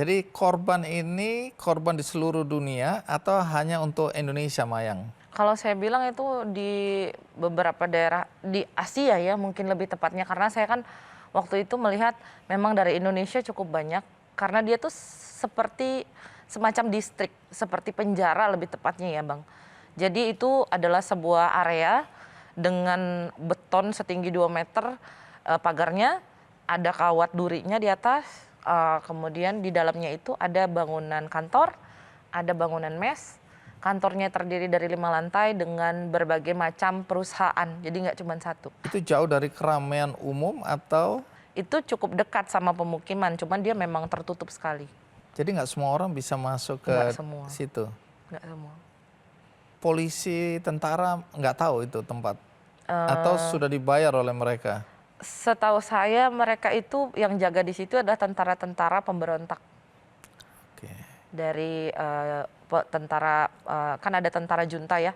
Jadi korban ini korban di seluruh dunia atau hanya untuk Indonesia, Mayang? Kalau saya bilang itu di beberapa daerah di Asia ya mungkin lebih tepatnya, karena saya kan waktu itu melihat memang dari Indonesia cukup banyak karena dia tuh seperti semacam distrik, seperti penjara lebih tepatnya ya Bang. Jadi itu adalah sebuah area dengan beton setinggi 2 meter, pagarnya, ada kawat durinya di atas, kemudian di dalamnya itu ada bangunan kantor, ada bangunan mes. Kantornya terdiri dari 5 lantai dengan berbagai macam perusahaan, jadi nggak cuma satu. Itu jauh dari keramaian umum atau? Itu cukup dekat sama pemukiman, cuman dia memang tertutup sekali. Jadi nggak semua orang bisa masuk ke Nggak semua. situ? Nggak semua. Polisi, tentara nggak tahu itu tempat? Atau sudah dibayar oleh mereka? Setahu saya mereka itu yang jaga di situ adalah tentara-tentara pemberontak. Oke. Dari tentara, kan ada tentara junta ya.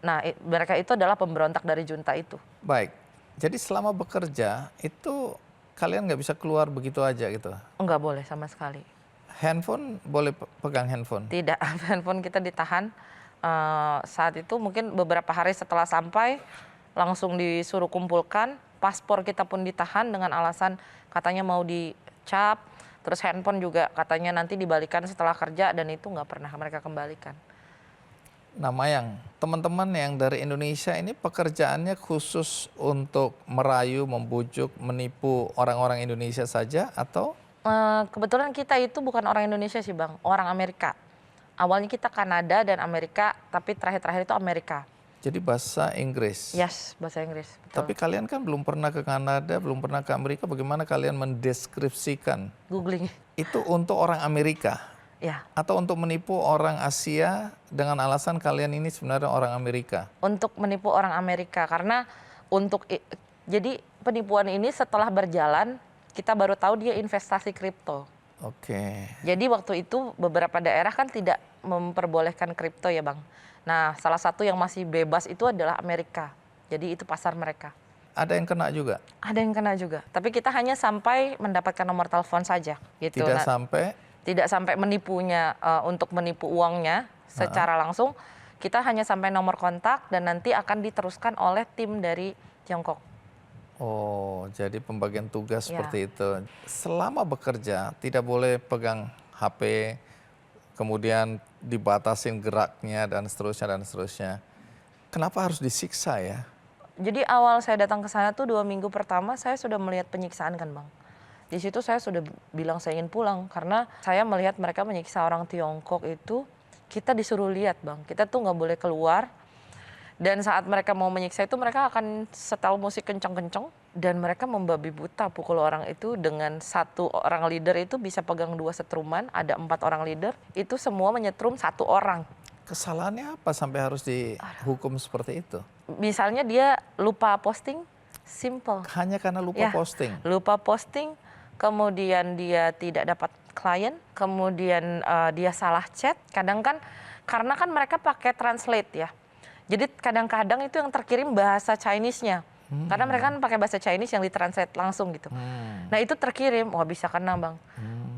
Nah, mereka itu adalah pemberontak dari junta itu. Baik, jadi selama bekerja itu kalian nggak bisa keluar begitu aja gitu? Nggak boleh sama sekali. Handphone boleh pegang handphone? Tidak, handphone kita ditahan. Saat itu mungkin beberapa hari setelah sampai langsung disuruh kumpulkan. Paspor kita pun ditahan dengan alasan katanya mau dicap. Terus handphone juga katanya nanti dibalikan setelah kerja dan itu nggak pernah mereka kembalikan. Nah Mayang, teman-teman yang dari Indonesia ini pekerjaannya khusus untuk merayu, membujuk, menipu orang-orang Indonesia saja atau? Kebetulan kita itu bukan orang Indonesia sih Bang, orang Amerika. Awalnya kita Kanada dan Amerika, tapi terakhir-terakhir itu Amerika. Jadi bahasa Inggris? Yes, bahasa Inggris. Betul. Tapi kalian kan belum pernah ke Kanada, belum pernah ke Amerika, bagaimana kalian mendeskripsikan? Googling. Itu untuk orang Amerika? Ya. Atau untuk menipu orang Asia dengan alasan kalian ini sebenarnya orang Amerika? Untuk menipu orang Amerika, karena jadi penipuan ini setelah berjalan, kita baru tahu dia investasi kripto. Oke. Jadi waktu itu beberapa daerah kan tidak memperbolehkan kripto ya Bang. Nah, salah satu yang masih bebas itu adalah Amerika. Jadi itu pasar mereka. Ada yang kena juga? Ada yang kena juga. Tapi kita hanya sampai mendapatkan nomor telepon saja. Gitu. Tidak sampai? Tidak sampai menipunya, untuk menipu uangnya secara langsung. Kita hanya sampai nomor kontak dan nanti akan diteruskan oleh tim dari Tiongkok. Oh, jadi pembagian tugas Ya. seperti itu. Selama bekerja tidak boleh pegang HP, kemudian dibatasin geraknya dan seterusnya dan seterusnya. Kenapa harus disiksa ya? Jadi awal saya datang ke sana tuh 2 minggu pertama saya sudah melihat penyiksaan kan Bang. Di situ saya sudah bilang saya ingin pulang karena saya melihat mereka menyiksa orang Tiongkok itu, kita disuruh lihat Bang. Kita tuh nggak boleh keluar. Dan saat mereka mau menyiksa itu mereka akan setel musik kencang-kencang dan mereka membabi buta pukul orang itu dengan satu orang leader itu bisa pegang 2 setruman, ada 4 orang leader, itu semua menyetrum 1 orang. Kesalahannya apa sampai harus dihukum seperti itu? Misalnya dia lupa posting, simple. Hanya karena lupa Ya, posting? lupa posting, kemudian dia tidak dapat klien, kemudian dia salah chat, kadang kan karena kan mereka pakai translate ya. Jadi kadang-kadang itu yang terkirim bahasa Chinese-nya. Karena mereka kan pakai bahasa Chinese yang ditranslate langsung gitu. Nah itu terkirim, wah bisa kena Bang.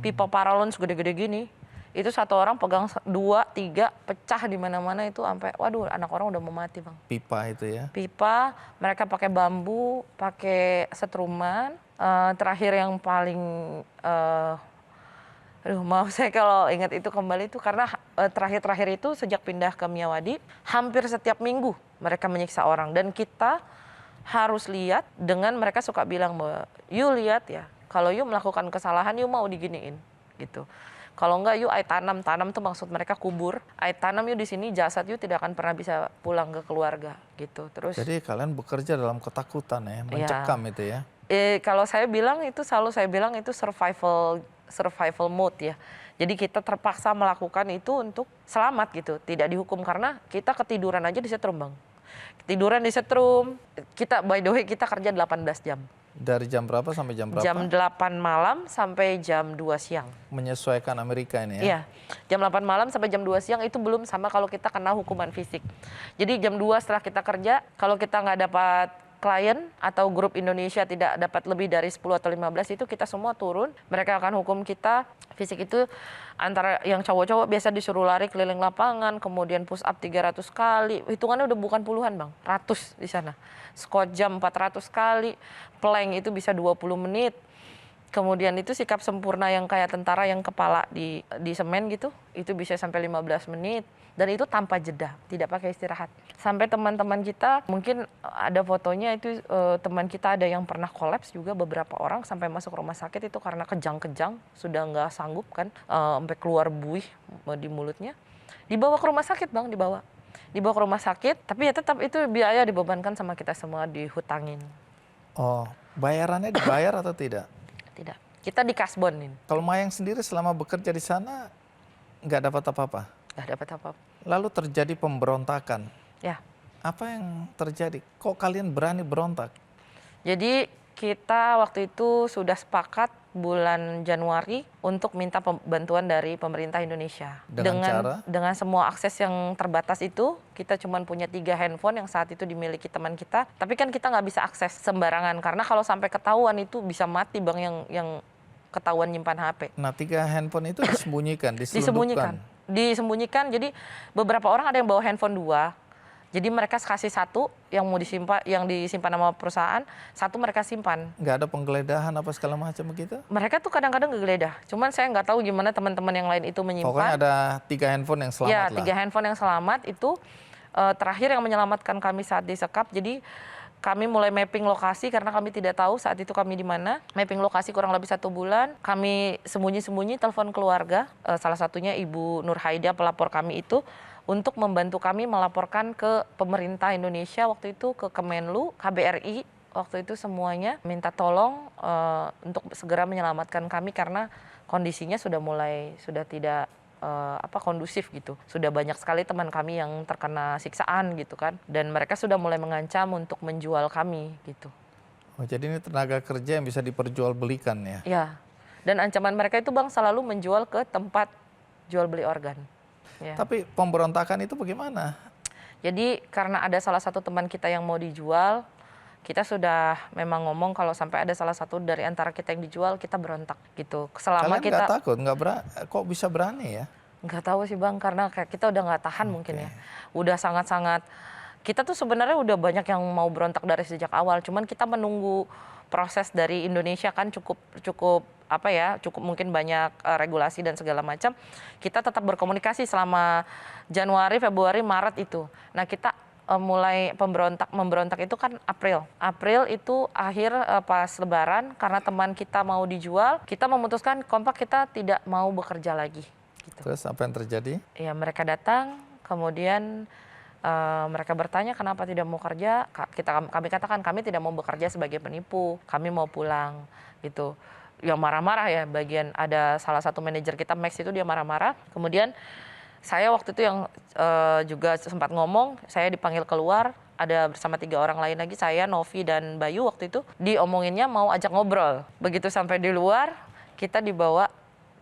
Pipa paralon segede-gede gini, itu 1 orang pegang 2, 3, pecah di mana-mana itu sampai, waduh anak orang udah mau mati Bang. Pipa itu ya? Pipa, mereka pakai bambu, pakai setruman. Terakhir yang paling, aduh maaf saya kalau ingat itu kembali itu karena terakhir-terakhir itu sejak pindah ke Miyawadi, hampir setiap minggu mereka menyiksa orang. Dan kita harus lihat dengan mereka suka bilang bahwa, you lihat ya, kalau you melakukan kesalahan, you mau diginiin gitu. Kalau enggak, you I tanam tuh maksud mereka kubur. I tanam you di sini, jasad you tidak akan pernah bisa pulang ke keluarga gitu. Terus. Jadi kalian bekerja dalam ketakutan ya, mencekam ya. Itu ya? Kalau saya bilang itu selalu saya bilang itu survival mode ya. Jadi kita terpaksa melakukan itu untuk selamat gitu, tidak dihukum karena kita ketiduran aja disetrum Bang. Ketiduran disetrum, kita by the way kita kerja 18 jam. Dari jam berapa sampai jam berapa? Jam 8 malam sampai jam 2 siang. Menyesuaikan Amerika ini ya? Iya, jam 8 malam sampai jam 2 siang itu belum sama kalau kita kena hukuman fisik. Jadi jam 2 setelah kita kerja, kalau kita nggak dapat klien atau grup Indonesia tidak dapat lebih dari 10 atau 15 itu kita semua turun. Mereka akan hukum kita. Fisik itu antara yang cowok-cowok biasa disuruh lari keliling lapangan, kemudian push up 300 kali. Hitungannya udah bukan puluhan, Bang. Ratus di sana. Squat jam 400 kali. Plank itu bisa 20 menit. Kemudian itu sikap sempurna yang kayak tentara yang kepala di semen gitu, itu bisa sampai 15 menit. Dan itu tanpa jeda, tidak pakai istirahat. Sampai teman-teman kita, mungkin ada fotonya itu teman kita ada yang pernah kolaps juga beberapa orang sampai masuk rumah sakit itu karena kejang-kejang, sudah nggak sanggup kan, sampai keluar buih di mulutnya. Dibawa ke rumah sakit, Bang, dibawa ke rumah sakit, tapi ya tetap itu biaya dibebankan sama kita semua, dihutangin. Oh, bayarannya dibayar atau tidak? Tidak, kita dikasbonin. Kalau Mayang sendiri selama bekerja di sana nggak dapat apa-apa? Nggak dapat apa-apa. Lalu terjadi pemberontakan. Ya. Apa yang terjadi? Kok kalian berani berontak? Jadi kita waktu itu sudah sepakat bulan Januari untuk minta bantuan dari pemerintah Indonesia. Dengan semua akses yang terbatas itu, kita cuma punya 3 handphone yang saat itu dimiliki teman kita. Tapi kan kita nggak bisa akses sembarangan karena kalau sampai ketahuan itu bisa mati, Bang, yang ketahuan nyimpan HP. Nah, 3 handphone itu disembunyikan, diselundupkan. Disembunyikan. Jadi beberapa orang ada yang bawa handphone 2. Jadi mereka kasih 1 yang mau disimpan, yang disimpan sama perusahaan, 1 mereka simpan. Nggak ada penggeledahan apa segala macam begitu? Mereka tuh kadang-kadang ngegeledah. Cuman saya nggak tahu gimana teman-teman yang lain itu menyimpan. Pokoknya ada 3 handphone yang selamat ya, lah. 3 handphone yang selamat itu terakhir yang menyelamatkan kami saat disekap. Jadi kami mulai mapping lokasi karena kami tidak tahu saat itu kami di mana. Mapping lokasi kurang lebih 1 bulan. Kami sembunyi-sembunyi telepon keluarga. Salah satunya Ibu Nur Haida, pelapor kami itu, untuk membantu kami melaporkan ke pemerintah Indonesia waktu itu, ke Kemenlu, KBRI, waktu itu semuanya minta tolong untuk segera menyelamatkan kami karena kondisinya sudah tidak kondusif gitu. Sudah banyak sekali teman kami yang terkena siksaan gitu kan, dan mereka sudah mulai mengancam untuk menjual kami gitu. Oh, jadi ini tenaga kerja yang bisa diperjualbelikan ya? Ya, dan ancaman mereka itu, Bang, selalu menjual ke tempat jual beli organ. Ya. Tapi pemberontakan itu bagaimana? Jadi karena ada salah satu teman kita yang mau dijual, kita sudah memang ngomong kalau sampai ada salah satu dari antara kita yang dijual, kita berontak gitu. Selama kalian nggak takut? Kok bisa berani ya? Nggak tahu sih, Bang, karena kita udah nggak tahan mungkin ya. Udah sangat-sangat, kita tuh sebenarnya udah banyak yang mau berontak dari sejak awal, cuman kita menunggu proses dari Indonesia kan cukup mungkin banyak regulasi dan segala macam. Kita tetap berkomunikasi selama Januari, Februari, Maret itu. Nah, kita mulai memberontak itu kan April. April itu akhir pas Lebaran, karena teman kita mau dijual, kita memutuskan kompak kita tidak mau bekerja lagi. Gitu. Terus apa yang terjadi? Ya, mereka datang, kemudian mereka bertanya kenapa tidak mau kerja. Kami katakan kami tidak mau bekerja sebagai penipu, kami mau pulang gitu. Yang marah-marah ya, ada salah satu manajer kita, Max, itu dia marah-marah. Kemudian saya waktu itu yang juga sempat ngomong, saya dipanggil keluar, ada bersama 3 orang lain lagi, saya, Novi, dan Bayu waktu itu, diomonginnya mau ajak ngobrol. Begitu sampai di luar, kita dibawa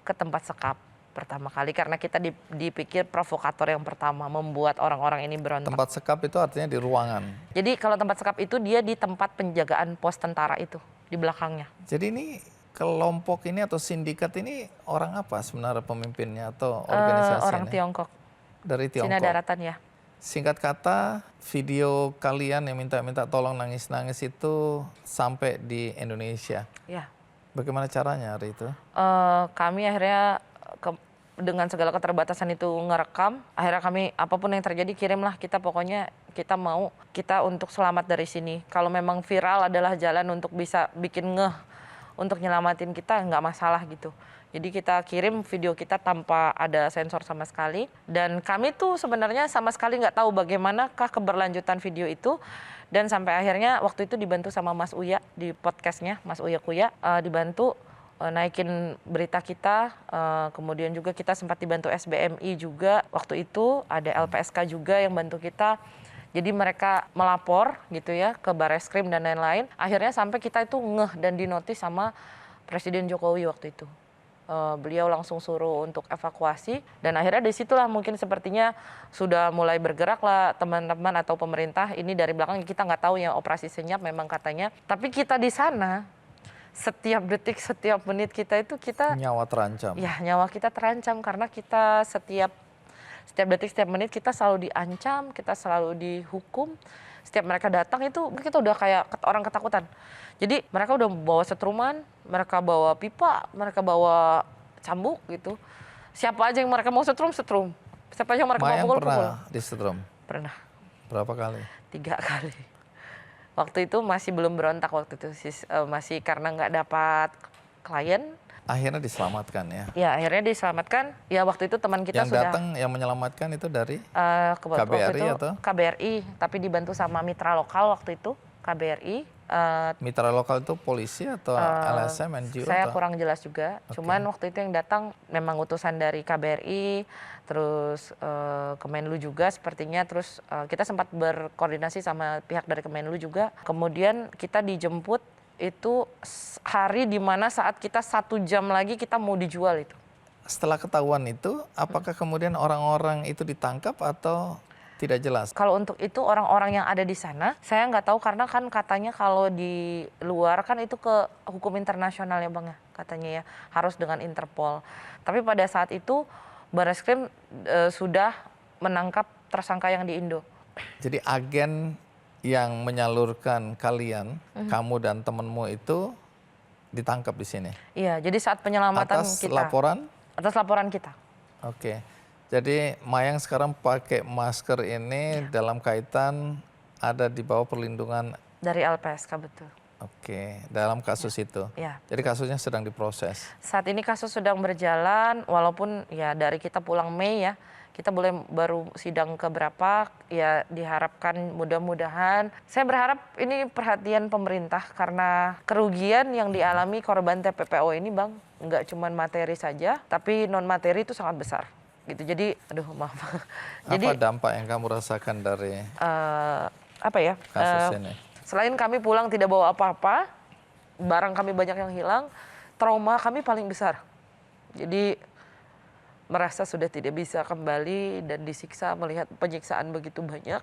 ke tempat sekap pertama kali, karena kita dipikir provokator yang pertama, membuat orang-orang ini berontak. Tempat sekap itu artinya di ruangan? Jadi kalau tempat sekap itu dia di tempat penjagaan pos tentara itu, di belakangnya. Jadi ini kelompok ini atau sindikat ini orang apa sebenarnya pemimpinnya atau organisasinya? Orang Tiongkok. Dari Tiongkok? Cina daratan ya. Singkat kata, video kalian yang minta-minta tolong nangis-nangis itu sampai di Indonesia. Ya. Bagaimana caranya hari itu? Kami akhirnya dengan segala keterbatasan itu ngerekam. Akhirnya kami apapun yang terjadi kirimlah, kita pokoknya kita mau kita untuk selamat dari sini. Kalau memang viral adalah jalan untuk bisa bikin untuk nyelamatin kita, nggak masalah gitu. Jadi kita kirim video kita tanpa ada sensor sama sekali. Dan kami tuh sebenarnya sama sekali nggak tahu bagaimanakah keberlanjutan video itu. Dan sampai akhirnya waktu itu dibantu sama Mas Uya di podcastnya, Mas Uya Kuya, dibantu naikin berita kita. Kemudian juga kita sempat dibantu SBMI juga. Waktu itu ada LPSK juga yang bantu kita. Jadi mereka melapor gitu ya ke Barreskrim dan lain-lain. Akhirnya sampai kita itu dan dinotis sama Presiden Jokowi waktu itu. beliau langsung suruh untuk evakuasi dan akhirnya disitulah mungkin sepertinya sudah mulai bergerak lah teman-teman atau pemerintah ini dari belakang kita nggak tahu ya operasi senyap memang katanya tapi kita di sana setiap detik setiap menit kita itu kita Nyawa terancam. ya nyawa kita terancam karena kita setiap detik setiap menit kita selalu diancam kita selalu dihukum setiap mereka datang itu kita udah kayak orang ketakutan. Jadi mereka udah bawa setruman, mereka bawa pipa, mereka bawa cambuk gitu. Siapa aja yang mereka mau setrum. Siapa aja yang mereka Mayang mau pukul. pernah disetrum? Pernah. Berapa kali? 3 kali. Waktu itu masih belum berontak waktu itu. Masih karena nggak dapat klien. Akhirnya diselamatkan ya? Ya akhirnya diselamatkan. Ya waktu itu teman kita yang sudah. Yang datang yang menyelamatkan itu dari KBRI itu, atau? KBRI, tapi dibantu sama mitra lokal waktu itu. KBRI. Mitra lokal itu polisi atau LSM, NGO? Saya atau? kurang jelas juga. Okay. Cuman waktu itu yang datang memang utusan dari KBRI, terus Kemenlu juga sepertinya. Terus kita sempat berkoordinasi sama pihak dari Kemenlu juga. Kemudian kita dijemput itu hari dimana saat kita 1 jam lagi kita mau dijual itu. Setelah ketahuan itu, apakah kemudian orang-orang itu ditangkap atau tidak jelas? Kalau untuk itu orang-orang yang ada di sana, saya nggak tahu karena kan katanya kalau di luar kan itu ke hukum internasional ya Bang ya, katanya ya harus dengan Interpol. Tapi pada saat itu Barreskrim sudah menangkap tersangka yang di Indo. Jadi agen yang menyalurkan kalian, kamu dan temanmu itu ditangkap di sini? Iya, jadi saat penyelamatan atas kita. Atas laporan kita. Oke. Jadi Mayang sekarang pakai masker ini dalam kaitan ada di bawah perlindungan dari LPSK, betul. Oke, dalam kasus itu. Ya. Jadi kasusnya sedang diproses. Saat ini kasus sedang berjalan, walaupun ya dari kita pulang Mei ya, kita baru sidang keberapa, ya diharapkan mudah-mudahan. Saya berharap ini perhatian pemerintah karena kerugian yang dialami korban TPPO ini Bang, nggak cuma materi saja, tapi non materi itu sangat besar. Gitu. Jadi, aduh maaf. Apa dampak yang kamu rasakan dari kasus ini? Selain kami pulang tidak bawa apa-apa, barang kami banyak yang hilang, trauma kami paling besar. Jadi merasa sudah tidak bisa kembali dan disiksa melihat penyiksaan begitu banyak.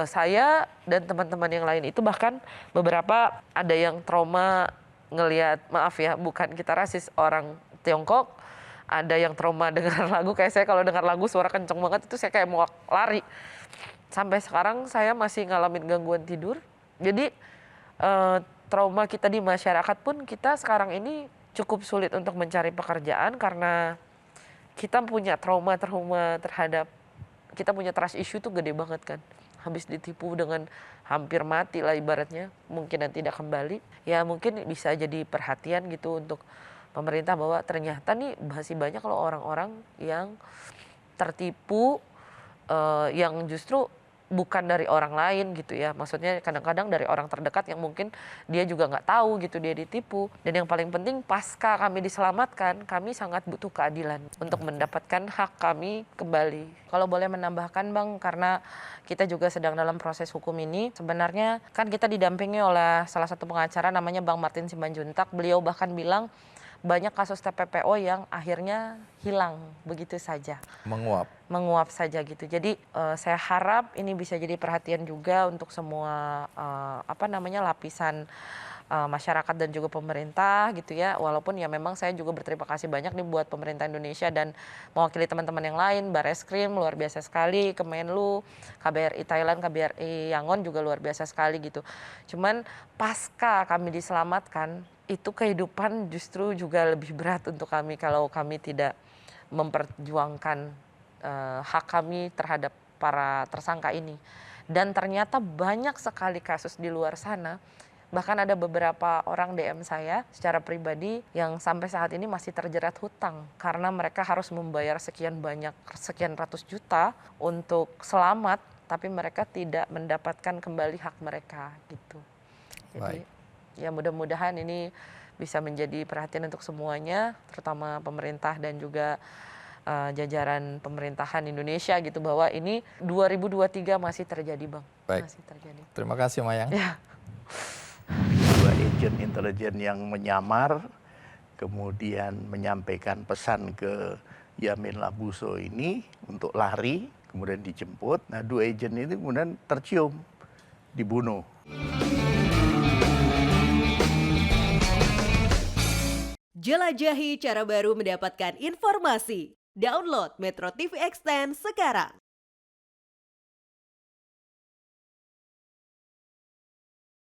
Saya dan teman-teman yang lain itu bahkan beberapa ada yang trauma ngelihat, maaf ya, bukan kita rasis, orang Tiongkok. Ada yang trauma dengar lagu, kayak saya kalau dengar lagu suara kenceng banget itu saya kayak mau lari. Sampai sekarang saya masih ngalamin gangguan tidur. Jadi trauma kita di masyarakat pun kita sekarang ini cukup sulit untuk mencari pekerjaan karena kita punya trauma terhadap, kita punya trust issue tuh gede banget kan. Habis ditipu dengan hampir mati lah ibaratnya, mungkin dan tidak kembali. Ya mungkin bisa jadi perhatian gitu untuk pemerintah bahwa ternyata nih masih banyak loh orang-orang yang tertipu, yang justru bukan dari orang lain gitu ya. Maksudnya kadang-kadang dari orang terdekat yang mungkin dia juga nggak tahu gitu dia ditipu. Dan yang paling penting pasca kami diselamatkan, kami sangat butuh keadilan untuk mendapatkan hak kami kembali. Kalau boleh menambahkan Bang, karena kita juga sedang dalam proses hukum ini, sebenarnya kan kita didampingi oleh salah satu pengacara namanya Bang Martin Simanjuntak. Beliau bahkan bilang banyak kasus TPPO yang akhirnya hilang begitu saja. Menguap saja gitu. Jadi saya harap ini bisa jadi perhatian juga untuk semua lapisan masyarakat dan juga pemerintah gitu ya. Walaupun ya memang saya juga berterima kasih banyak nih buat pemerintah Indonesia dan mewakili teman-teman yang lain, Barreskrim luar biasa sekali, Kemenlu, KBRI Thailand, KBRI Yangon juga luar biasa sekali gitu. Cuman pasca kami diselamatkan, itu kehidupan justru juga lebih berat untuk kami kalau kami tidak memperjuangkan hak kami terhadap para tersangka ini. Dan ternyata banyak sekali kasus di luar sana, bahkan ada beberapa orang DM saya secara pribadi yang sampai saat ini masih terjerat hutang karena mereka harus membayar sekian ratus juta untuk selamat, tapi mereka tidak mendapatkan kembali hak mereka gitu. Jadi ya mudah-mudahan ini bisa menjadi perhatian untuk semuanya, terutama pemerintah dan juga jajaran pemerintahan Indonesia gitu, bahwa ini 2023 masih terjadi Bang. Baik. Masih terjadi. Terima kasih Mayang. Ya. Dua agent intelijen yang menyamar, kemudian menyampaikan pesan ke Yamin Labuso ini untuk lari, kemudian dijemput. Nah, dua agent itu kemudian tercium, dibunuh. Jelajahi cara baru mendapatkan informasi. Download Metro TV Extend sekarang.